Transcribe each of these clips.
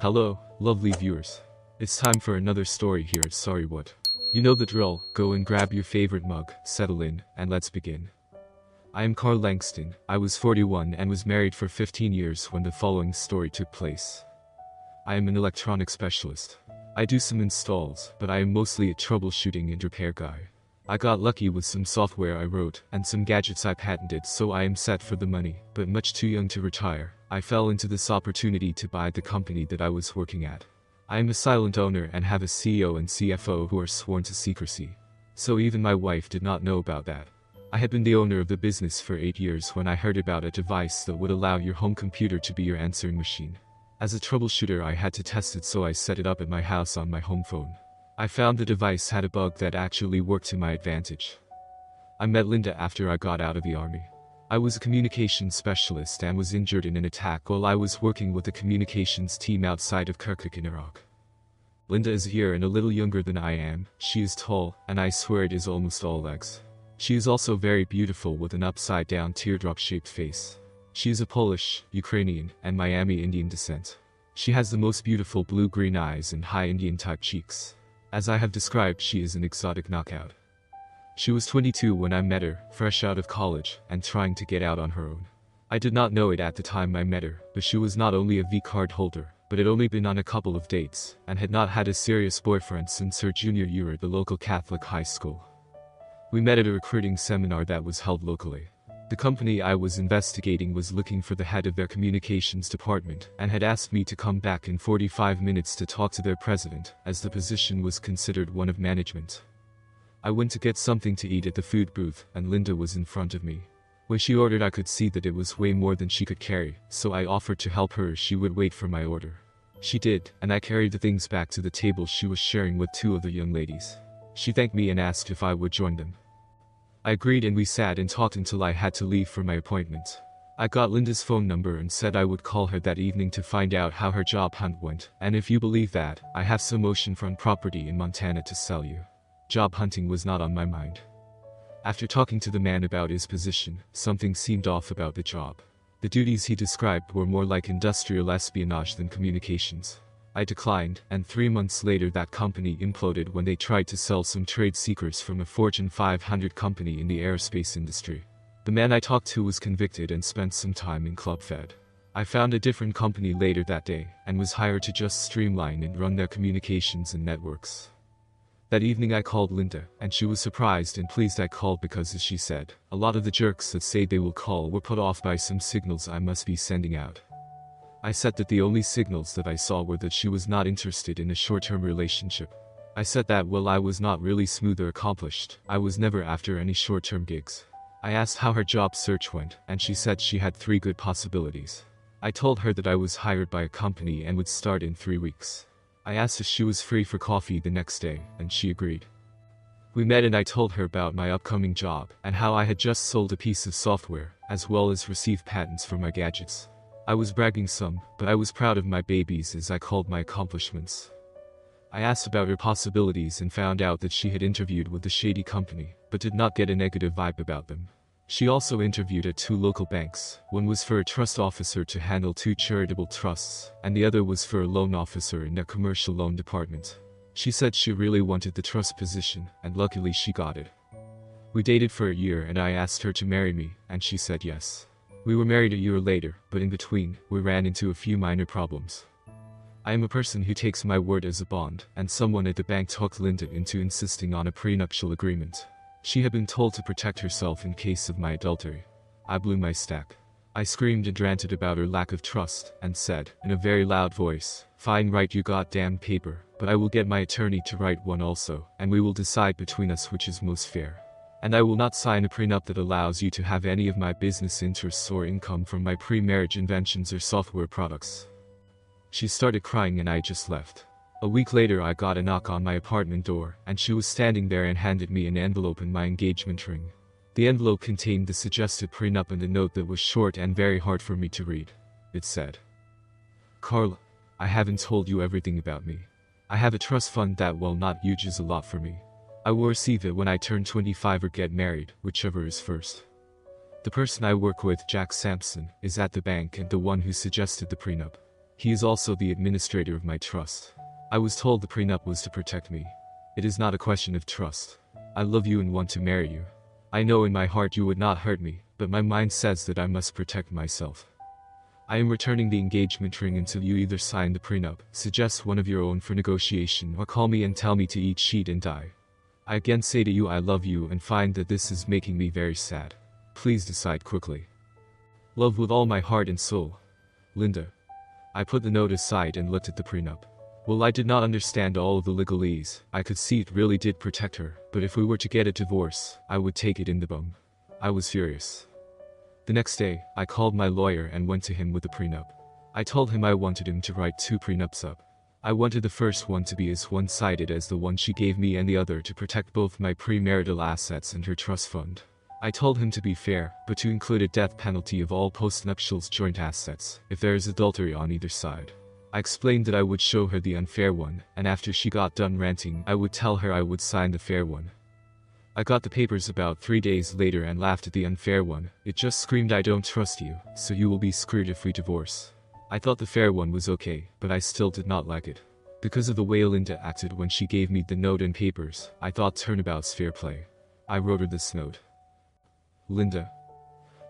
Hello, lovely viewers. It's time for another story here at Sorry What. You know the drill, go and grab your favorite mug, settle in, and let's begin. I am Langstin. I was 41 and was married for 15 years when the following story took place. I am an electronic specialist. I do some installs, but I am mostly a troubleshooting and repair guy. I got lucky with some software I wrote, and some gadgets I patented, so I am set for the money, but much too young to retire. I fell into this opportunity to buy the company that I was working at. I am a silent owner and have a CEO and CFO who are sworn to secrecy. So even my wife did not know about that. I had been the owner of the business for 8 years when I heard about a device that would allow your home computer to be your answering machine. As a troubleshooter, I had to test it, so I set it up at my house on my home phone. I found the device had a bug that actually worked to my advantage. I met Linda after I got out of the army. I was a communications specialist and was injured in an attack while I was working with the communications team outside of Kirkuk in Iraq. Linda is a year and a little younger than I am. She is tall, and I swear it is almost all legs. She is also very beautiful with an upside-down teardrop-shaped face. She is a Polish, Ukrainian, and Miami Indian descent. She has the most beautiful blue-green eyes and high Indian-type cheeks. As I have described, she is an exotic knockout. She was 22 when I met her, fresh out of college, and trying to get out on her own. I did not know it at the time I met her, but she was not only a V-card holder, but had only been on a couple of dates, and had not had a serious boyfriend since her junior year at the local Catholic high school. We met at a recruiting seminar that was held locally. The company I was investigating was looking for the head of their communications department, and had asked me to come back in 45 minutes to talk to their president, as the position was considered one of management. I went to get something to eat at the food booth, and Linda was in front of me. When she ordered, I could see that it was way more than she could carry, so I offered to help her. She would wait for my order. She did, and I carried the things back to the table she was sharing with two other young ladies. She thanked me and asked if I would join them. I agreed, and we sat and talked until I had to leave for my appointment. I got Linda's phone number and said I would call her that evening to find out how her job hunt went, and if you believe that, I have some oceanfront property in Montana to sell you. Job hunting was not on my mind. After talking to the man about his position, something seemed off about the job. The duties he described were more like industrial espionage than communications. I declined, and 3 months later that company imploded when they tried to sell some trade secrets from a Fortune 500 company in the aerospace industry. The man I talked to was convicted and spent some time in Club Fed. I found a different company later that day, and was hired to just streamline and run their communications and networks. That evening I called Linda, and she was surprised and pleased I called because, as she said, a lot of the jerks that say they will call were put off by some signals I must be sending out. I said that the only signals that I saw were that she was not interested in a short-term relationship. I said that while I was not really smooth or accomplished, I was never after any short-term gigs. I asked how her job search went, and she said she had 3 good possibilities. I told her that I was hired by a company and would start in 3 weeks. I asked if she was free for coffee the next day, and she agreed. We met and I told her about my upcoming job, and how I had just sold a piece of software, as well as received patents for my gadgets. I was bragging some, but I was proud of my babies, as I called my accomplishments. I asked about her possibilities and found out that she had interviewed with a shady company, but did not get a negative vibe about them. She also interviewed at 2 local banks. One was for a trust officer to handle 2 charitable trusts, and the other was for a loan officer in their commercial loan department. She said she really wanted the trust position, and luckily she got it. We dated for a year and I asked her to marry me, and she said yes. We were married a year later, but in between, we ran into a few minor problems. I am a person who takes my word as a bond, and someone at the bank talked Linda into insisting on a prenuptial agreement. She had been told to protect herself in case of my adultery. I blew my stack. I screamed and ranted about her lack of trust, and said, in a very loud voice, "Fine, write your goddamn paper, but I will get my attorney to write one also, and we will decide between us which is most fair. And I will not sign a prenup that allows you to have any of my business interests or income from my pre-marriage inventions or software products." She started crying and I just left. A week later I got a knock on my apartment door, and she was standing there and handed me an envelope and my engagement ring. The envelope contained the suggested prenup and a note that was short and very hard for me to read. It said, "Carla, I haven't told you everything about me. I have a trust fund that, while not huge, is a lot for me. I will receive it when I turn 25 or get married, whichever is first. The person I work with, Jack Sampson, is at the bank and the one who suggested the prenup. He is also the administrator of my trust. I was told the prenup was to protect me. It is not a question of trust. I love you and want to marry you. I know in my heart you would not hurt me, but my mind says that I must protect myself. I am returning the engagement ring until you either sign the prenup, suggest one of your own for negotiation, or call me and tell me to eat shit and die. I again say to you I love you and find that this is making me very sad. Please decide quickly. Love with all my heart and soul. Linda. I put the note aside and looked at the prenup. Well, I did not understand all of the legalese. I could see it really did protect her, but if we were to get a divorce, I would take it in the bum. I was furious. The next day, I called my lawyer and went to him with the prenup. I told him I wanted him to write 2 prenups up. I wanted the first one to be as one-sided as the one she gave me and the other to protect both my premarital assets and her trust fund. I told him to be fair, but to include a death penalty of all postnuptials joint assets, if there is adultery on either side. I explained that I would show her the unfair one, and after she got done ranting, I would tell her I would sign the fair one. I got the papers about 3 days later and laughed at the unfair one. It just screamed I don't trust you, so you will be screwed if we divorce. I thought the fair one was okay, but I still did not like it. Because of the way Linda acted when she gave me the note and papers, I thought turnabout's fair play. I wrote her this note. Linda.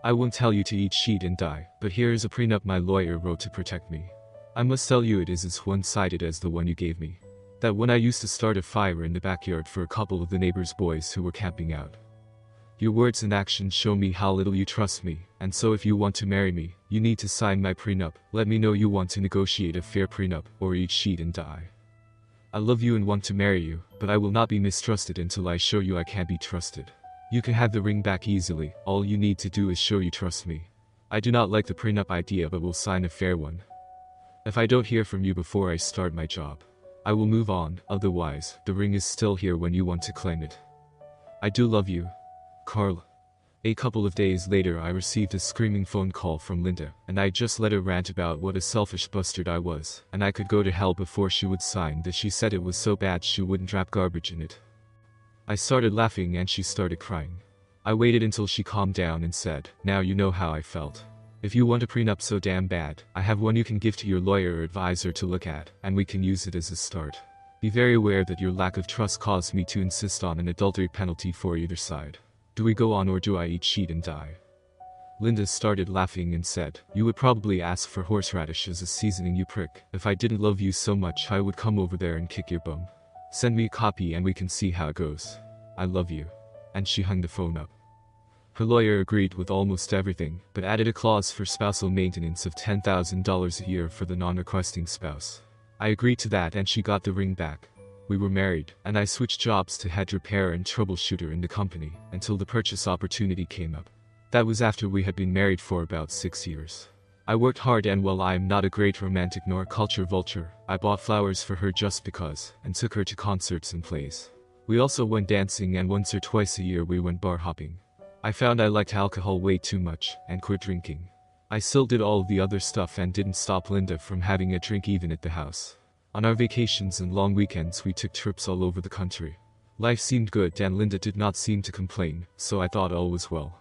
I won't tell you to eat shit and die, but here is a prenup my lawyer wrote to protect me. I must tell you it is as one-sided as the one you gave me. That when I used to start a fire in the backyard for a couple of the neighbors' boys who were camping out. Your words and actions show me how little you trust me, and so if you want to marry me, you need to sign my prenup. Let me know you want to negotiate a fair prenup, or eat shit and die. I love you and want to marry you, but I will not be mistrusted until I show you I can't be trusted. You can have the ring back easily, all you need to do is show you trust me. I do not like the prenup idea but will sign a fair one. If I don't hear from you before I start my job, I will move on, otherwise, the ring is still here when you want to claim it. I do love you. Carl. A couple of days later I received a screaming phone call from Linda, and I just let her rant about what a selfish bastard I was, and I could go to hell before she would sign that she said it was so bad she wouldn't drop garbage in it. I started laughing and she started crying. I waited until she calmed down and said, now you know how I felt. If you want a prenup so damn bad, I have one you can give to your lawyer or advisor to look at, and we can use it as a start. Be very aware that your lack of trust caused me to insist on an adultery penalty for either side. Do we go on or do I eat shit and die? Linda started laughing and said, you would probably ask for horseradish as a seasoning, you prick. If I didn't love you so much I would come over there and kick your bum. Send me a copy and we can see how it goes. I love you. And she hung the phone up. Her lawyer agreed with almost everything, but added a clause for spousal maintenance of $10,000 a year for the non-requesting spouse. I agreed to that and she got the ring back. We were married, and I switched jobs to head repair and troubleshooter in the company, until the purchase opportunity came up. That was after we had been married for about 6 years. I worked hard and while I am not a great romantic nor a culture vulture, I bought flowers for her just because, and took her to concerts and plays. We also went dancing and once or twice a year we went bar hopping. I found I liked alcohol way too much, and quit drinking. I still did all of the other stuff and didn't stop Linda from having a drink even at the house. On our vacations and long weekends we took trips all over the country. Life seemed good and Linda did not seem to complain, so I thought all was well.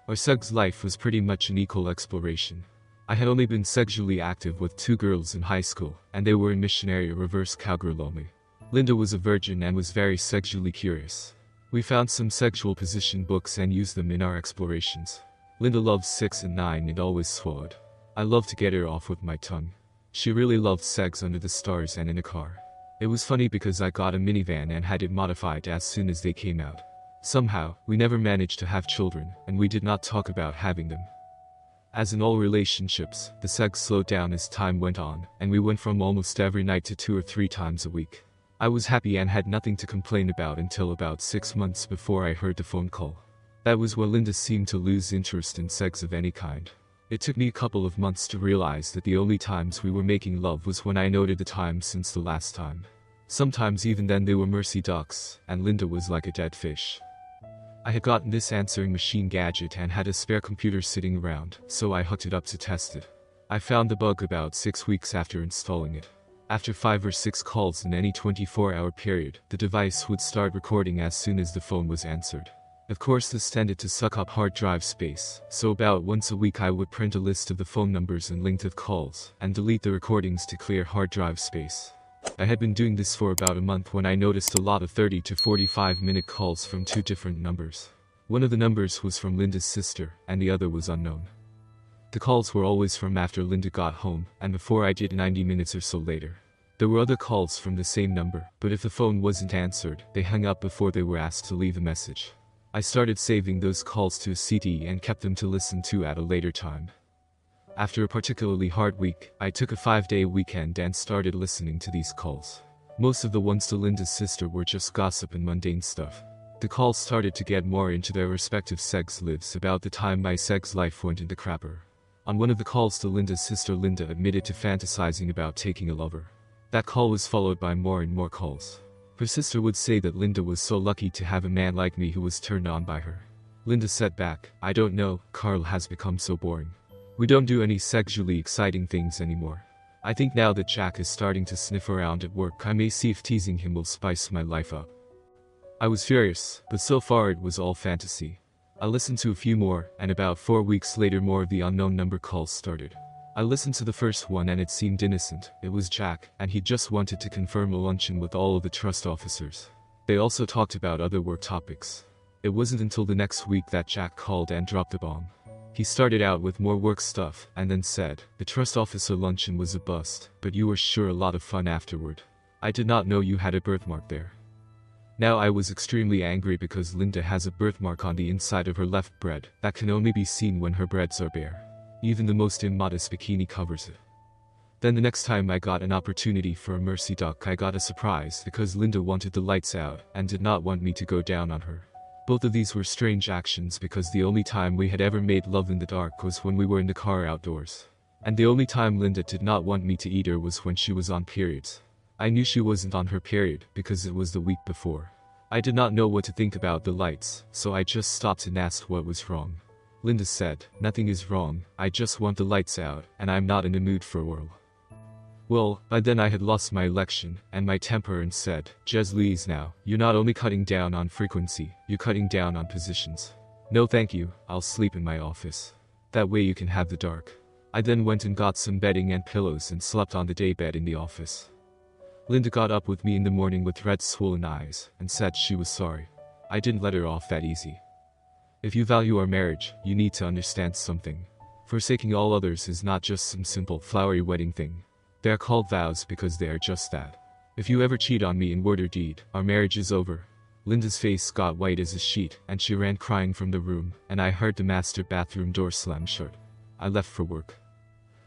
Our sex life was pretty much an equal exploration. I had only been sexually active with 2 girls in high school, and they were in missionary or reverse cowgirl only. Linda was a virgin and was very sexually curious. We found some sexual position books and used them in our explorations. Linda loved 6 and 9 and always swallowed. I loved to get her off with my tongue. She really loved sex under the stars and in a car. It was funny because I got a minivan and had it modified as soon as they came out. Somehow, we never managed to have children, and we did not talk about having them. As in all relationships, the sex slowed down as time went on, and we went from almost every night to 2 or 3 times a week. I was happy and had nothing to complain about until about 6 months before I heard the phone call. That was when Linda seemed to lose interest in sex of any kind. It took me a couple of months to realize that the only times we were making love was when I noted the time since the last time. Sometimes even then they were mercy ducks, and Linda was like a dead fish. I had gotten this answering machine gadget and had a spare computer sitting around, so I hooked it up to test it. I found the bug about 6 weeks after installing it. After 5 or 6 calls in any 24-hour period, the device would start recording as soon as the phone was answered. Of course this tended to suck up hard drive space, so about once a week I would print a list of the phone numbers and length of calls, and delete the recordings to clear hard drive space. I had been doing this for about a month when I noticed a lot of 30 to 45-minute calls from two different numbers. One of the numbers was from Linda's sister, and the other was unknown. The calls were always from after Linda got home, and before I did 90 minutes or so later. There were other calls from the same number, but if the phone wasn't answered, they hung up before they were asked to leave a message. I started saving those calls to a CD and kept them to listen to at a later time. After a particularly hard week, I took a 5-day weekend and started listening to these calls. Most of the ones to Linda's sister were just gossip and mundane stuff. The calls started to get more into their respective sex lives about the time my sex life went into crapper. On one of the calls to Linda's sister, Linda admitted to fantasizing about taking a lover. That call was followed by more and more calls. Her sister would say that Linda was so lucky to have a man like me who was turned on by her. Linda said back, "I don't know, Carl has become so boring. We don't do any sexually exciting things anymore. I think now that Jack is starting to sniff around at work, I may see if teasing him will spice my life up." I was furious, but so far it was all fantasy. I listened to a few more, and about 4 weeks later more of the unknown number calls started. I listened to the first one and it seemed innocent. It was Jack, and he just wanted to confirm a luncheon with all of the trust officers. They also talked about other work topics. It wasn't until the next week that Jack called and dropped the bomb. He started out with more work stuff, and then said, "The trust officer luncheon was a bust, but you were sure a lot of fun afterward. I did not know you had a birthmark there." Now I was extremely angry because Linda has a birthmark on the inside of her left bread that can only be seen when her breads are bare. Even the most immodest bikini covers it. Then the next time I got an opportunity for a mercy duck, I got a surprise because Linda wanted the lights out and did not want me to go down on her. Both of these were strange actions because the only time we had ever made love in the dark was when we were in the car outdoors. And the only time Linda did not want me to eat her was when she was on periods. I knew she wasn't on her period because it was the week before. I did not know what to think about the lights, so I just stopped and asked what was wrong. Linda said, "Nothing is wrong, I just want the lights out, and I'm not in the mood for a whirl." Well, by then I had lost my election and my temper and said, "Jes now, you're not only cutting down on frequency, you're cutting down on positions. No thank you, I'll sleep in my office. That way you can have the dark." I then went and got some bedding and pillows and slept on the day bed in the office. Linda got up with me in the morning with red swollen eyes and said she was sorry. I didn't let her off that easy. If you value our marriage, you need to understand something. Forsaking all others is not just some simple flowery wedding thing. They are called vows because they are just that. If you ever cheat on me in word or deed, our marriage is over. Linda's face got white as a sheet and she ran crying from the room, and I heard the master bathroom door slam shut. I left for work.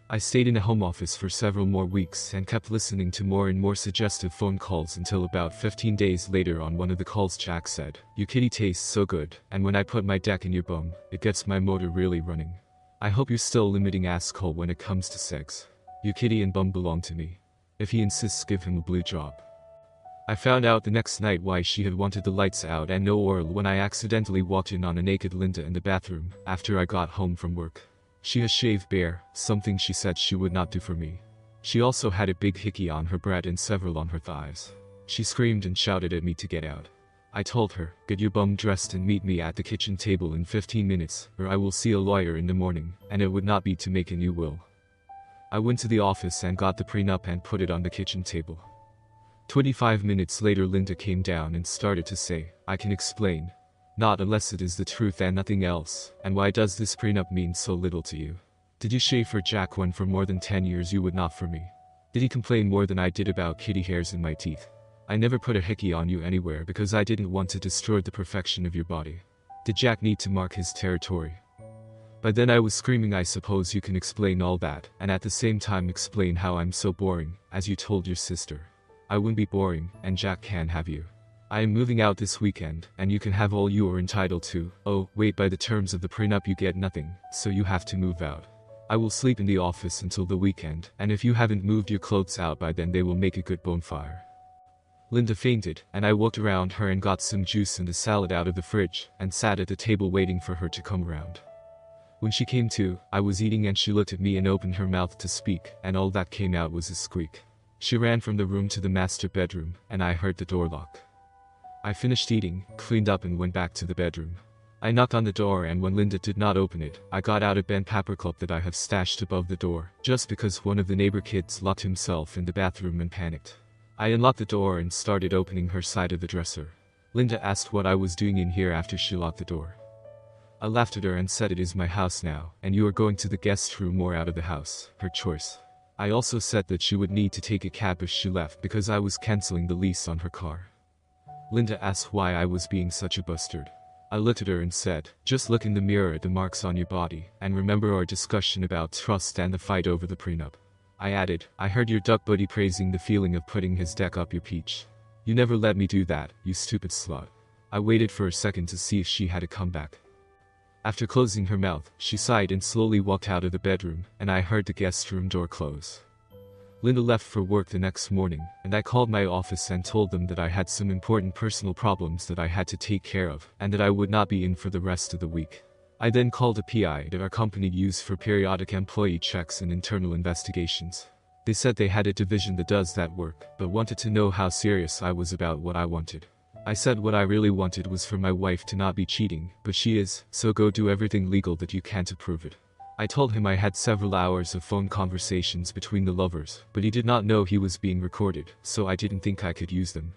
I stayed in a home office for several more weeks and kept listening to more and more suggestive phone calls until about 15 days later on one of the calls Jack said, "Your kitty tastes so good, and when I put my deck in your bum, it gets my motor really running. I hope you're still limiting asshole when it comes to sex. Your kitty and bum belong to me. If he insists, give him a blue job." I found out the next night why she had wanted the lights out and no oil when I accidentally walked in on a naked Linda in the bathroom after I got home from work. She has shaved bare, something she said she would not do for me. She also had a big hickey on her breast and several on her thighs. She screamed and shouted at me to get out. I told her, "Get your bum dressed and meet me at the kitchen table in 15 minutes, or I will see a lawyer in the morning, and it would not be to make a new will." I went to the office and got the prenup and put it on the kitchen table. 25 minutes later Linda came down and started to say, "I can explain. Not unless it is the truth and nothing else, and why does this prenup mean so little to you? Did you shave for Jack when for more than 10 years you would not for me? Did he complain more than I did about kitty hairs in my teeth? I never put a hickey on you anywhere because I didn't want to destroy the perfection of your body. Did Jack need to mark his territory?" By then I was screaming, "I suppose you can explain all that, and at the same time explain how I'm so boring, as you told your sister. I wouldn't be boring, and Jack can have you. I am moving out this weekend, and you can have all you are entitled to. Oh, wait, by the terms of the prenup you get nothing, so you have to move out. I will sleep in the office until the weekend, and if you haven't moved your clothes out by then they will make a good bonfire." Linda fainted, and I walked around her and got some juice and a salad out of the fridge, and sat at the table waiting for her to come around. When she came to, I was eating and she looked at me and opened her mouth to speak, and all that came out was a squeak. She ran from the room to the master bedroom, and I heard the door lock. I finished eating, cleaned up and went back to the bedroom. I knocked on the door, and when Linda did not open it, I got out a bent paperclip that I have stashed above the door, just because one of the neighbor kids locked himself in the bathroom and panicked. I unlocked the door and started opening her side of the dresser. Linda asked what I was doing in here after she locked the door. I laughed at her and said it is my house now, and you are going to the guest room or out of the house, her choice. I also said that she would need to take a cab if she left because I was canceling the lease on her car. Linda asked why I was being such a bastard. I looked at her and said, just look in the mirror at the marks on your body, and remember our discussion about trust and the fight over the prenup. I added, I heard your duck buddy praising the feeling of putting his deck up your peach. You never let me do that, you stupid slut. I waited for a second to see if she had a comeback. After closing her mouth, she sighed and slowly walked out of the bedroom, and I heard the guest room door close. Linda left for work the next morning, and I called my office and told them that I had some important personal problems that I had to take care of, and that I would not be in for the rest of the week. I then called a PI that our company used for periodic employee checks and internal investigations. They said they had a division that does that work, but wanted to know how serious I was about what I wanted. I said what I really wanted was for my wife to not be cheating, but she is, so go do everything legal that you can to prove it. I told him I had several hours of phone conversations between the lovers, but he did not know he was being recorded, so I didn't think I could use them.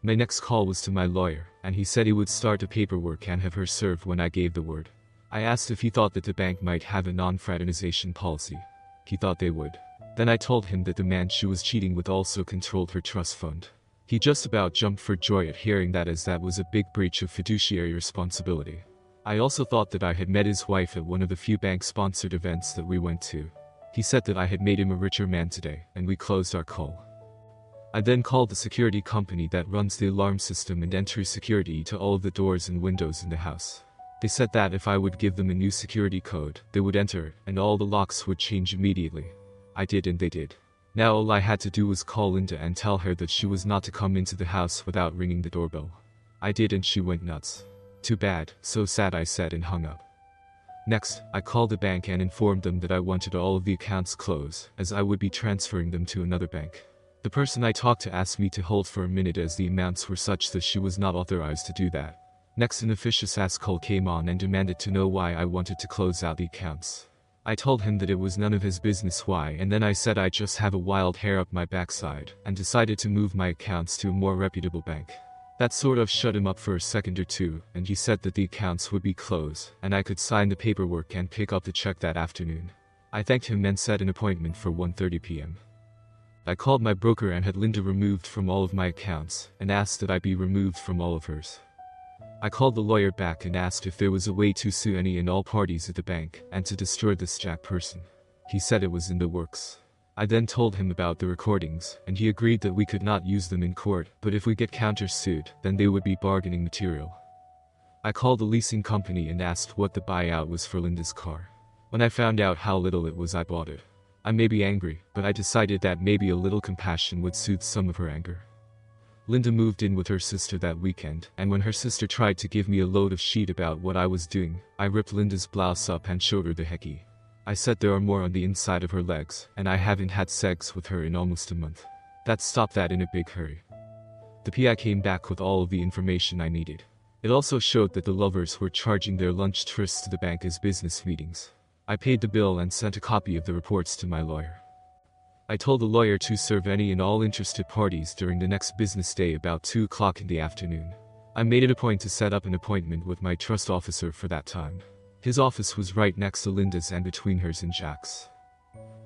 My next call was to my lawyer, and he said he would start the paperwork and have her served when I gave the word. I asked if he thought that the bank might have a non-fraternization policy. He thought they would. Then I told him that the man she was cheating with also controlled her trust fund. He just about jumped for joy at hearing that, as that was a big breach of fiduciary responsibility. I also thought that I had met his wife at one of the few bank-sponsored events that we went to. He said that I had made him a richer man today, and we closed our call. I then called the security company that runs the alarm system and entry security to all of the doors and windows in the house. They said that if I would give them a new security code, they would enter, and all the locks would change immediately. I did, and they did. Now all I had to do was call Linda and tell her that she was not to come into the house without ringing the doorbell. I did, and she went nuts. Too bad, so sad, I said, and hung up. Next, I called the bank and informed them that I wanted all of the accounts closed, as I would be transferring them to another bank. The person I talked to asked me to hold for a minute as the amounts were such that she was not authorized to do that. Next, an officious ass call came on and demanded to know why I wanted to close out the accounts. I told him that it was none of his business why, and then I said I just have a wild hair up my backside, and decided to move my accounts to a more reputable bank. That sort of shut him up for a second or two, and he said that the accounts would be closed, and I could sign the paperwork and pick up the check that afternoon. I thanked him and set an appointment for 1:30 p.m. I called my broker and had Linda removed from all of my accounts, and asked that I be removed from all of hers. I called the lawyer back and asked if there was a way to sue any and all parties at the bank, and to destroy this Jack person. He said it was in the works. I then told him about the recordings, and he agreed that we could not use them in court, but if we get countersued, then they would be bargaining material. I called the leasing company and asked what the buyout was for Linda's car. When I found out how little it was, I bought it. I may be angry, but I decided that maybe a little compassion would soothe some of her anger. Linda moved in with her sister that weekend, and when her sister tried to give me a load of shit about what I was doing, I ripped Linda's blouse up and showed her the hecky. I said there are more on the inside of her legs, and I haven't had sex with her in almost a month. That stopped that in a big hurry. The PI came back with all of the information I needed. It also showed that the lovers were charging their lunch trysts to the bank as business meetings. I paid the bill and sent a copy of the reports to my lawyer. I told the lawyer to serve any and all interested parties during the next business day about 2 o'clock in the afternoon. I made it a point to set up an appointment with my trust officer for that time. His office was right next to Linda's and between hers and Jack's.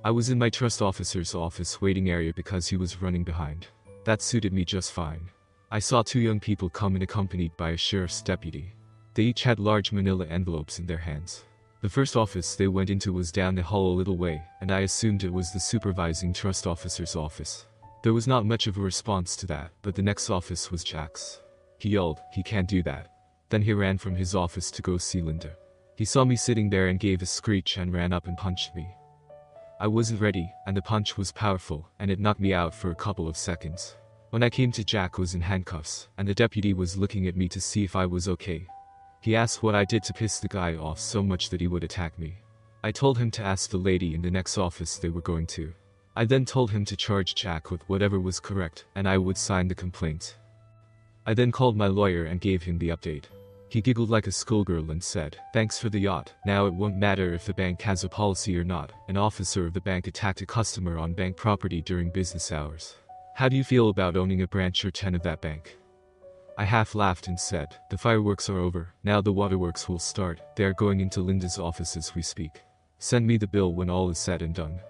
I was in my trust officer's office waiting area because he was running behind. That suited me just fine. I saw 2 young people come in accompanied by a sheriff's deputy. They each had large manila envelopes in their hands. The first office they went into was down the hall a little way, and I assumed it was the supervising trust officer's office. There was not much of a response to that, but the next office was Jack's. He yelled, "He can't do that." Then he ran from his office to go see Linda. He saw me sitting there and gave a screech and ran up and punched me. I wasn't ready, and the punch was powerful, and it knocked me out for a couple of seconds. When I came to, Jack was in handcuffs, and the deputy was looking at me to see if I was okay. He asked what I did to piss the guy off so much that he would attack me. I told him to ask the lady in the next office they were going to. I then told him to charge Jack with whatever was correct, and I would sign the complaint. I then called my lawyer and gave him the update. He giggled like a schoolgirl and said, "Thanks for the yacht. Now it won't matter if the bank has a policy or not." An officer of the bank attacked a customer on bank property during business hours. How do you feel about owning a branch or 10 of that bank? I half laughed and said, "The fireworks are over. Now the waterworks will start." They are going into Linda's office as we speak. Send me the bill when all is said and done.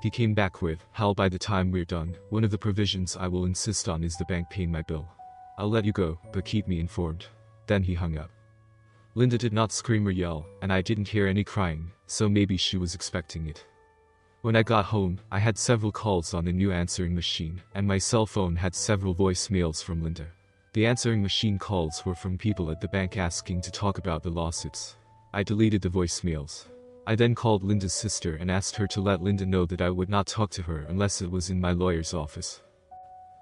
He came back with, "Hal, by the time we're done, one of the provisions I will insist on is the bank paying my bill. I'll let you go, but keep me informed." Then he hung up. Linda did not scream or yell, and I didn't hear any crying, so maybe she was expecting it. When I got home, I had several calls on the new answering machine, and my cell phone had several voicemails from Linda. The answering machine calls were from people at the bank asking to talk about the lawsuits. I deleted the voicemails. I then called Linda's sister and asked her to let Linda know that I would not talk to her unless it was in my lawyer's office.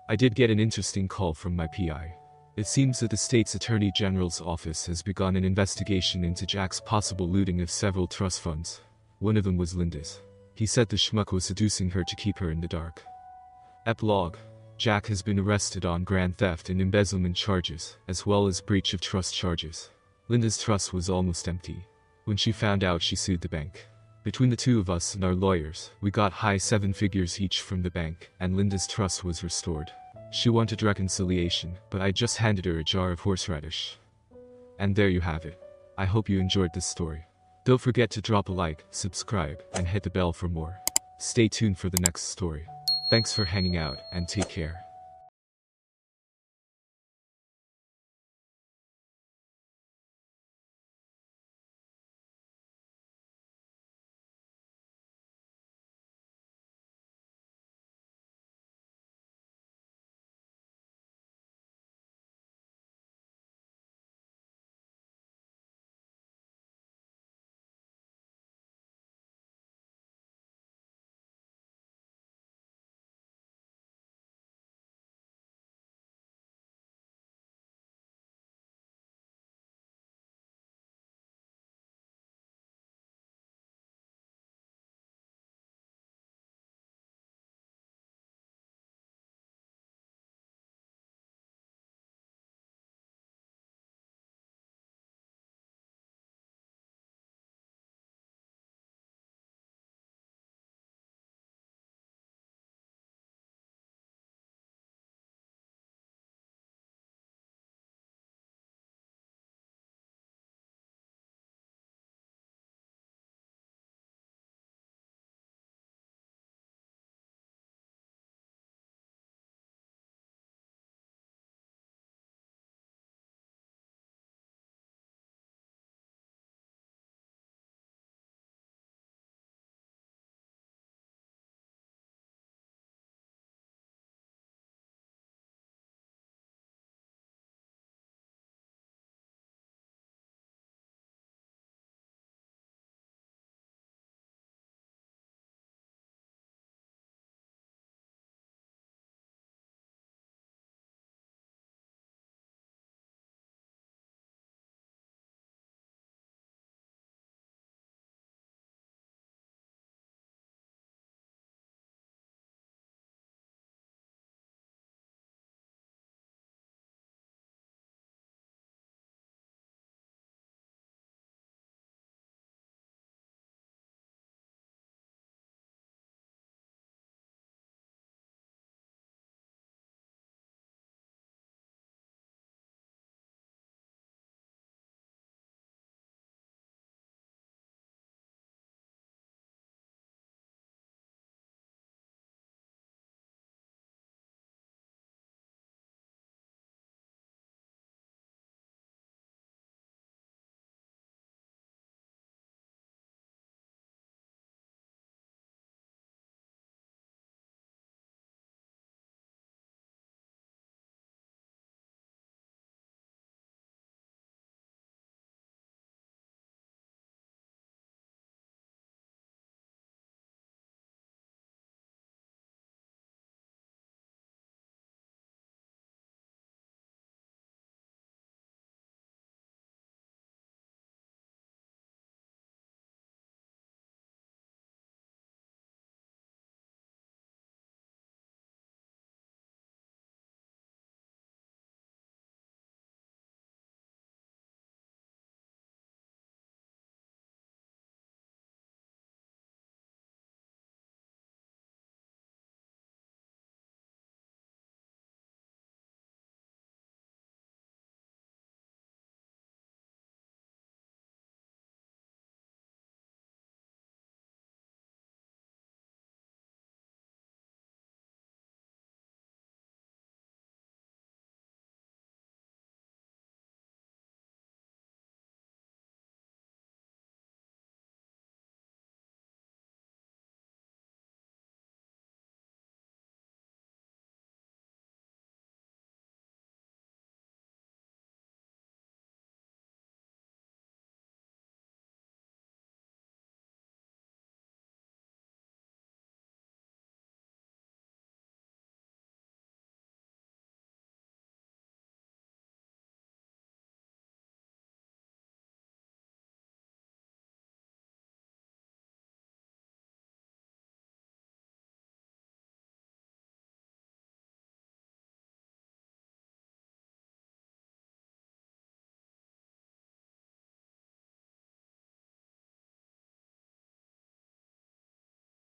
I did get an interesting call from my PI. It seems that the state's attorney general's office has begun an investigation into Jack's possible looting of several trust funds. One of them was Linda's. He said the schmuck was seducing her to keep her in the dark. Epilogue. Jack has been arrested on grand theft and embezzlement charges, as well as breach of trust charges. Linda's trust was almost empty. When she found out, she sued the bank. Between the two of us and our lawyers, we got high 7 figures each from the bank, and Linda's trust was restored. She wanted reconciliation, but I just handed her a jar of horseradish. And there you have it. I hope you enjoyed this story. Don't forget to drop a like, subscribe, and hit the bell for more. Stay tuned for the next story. Thanks for hanging out, and take care.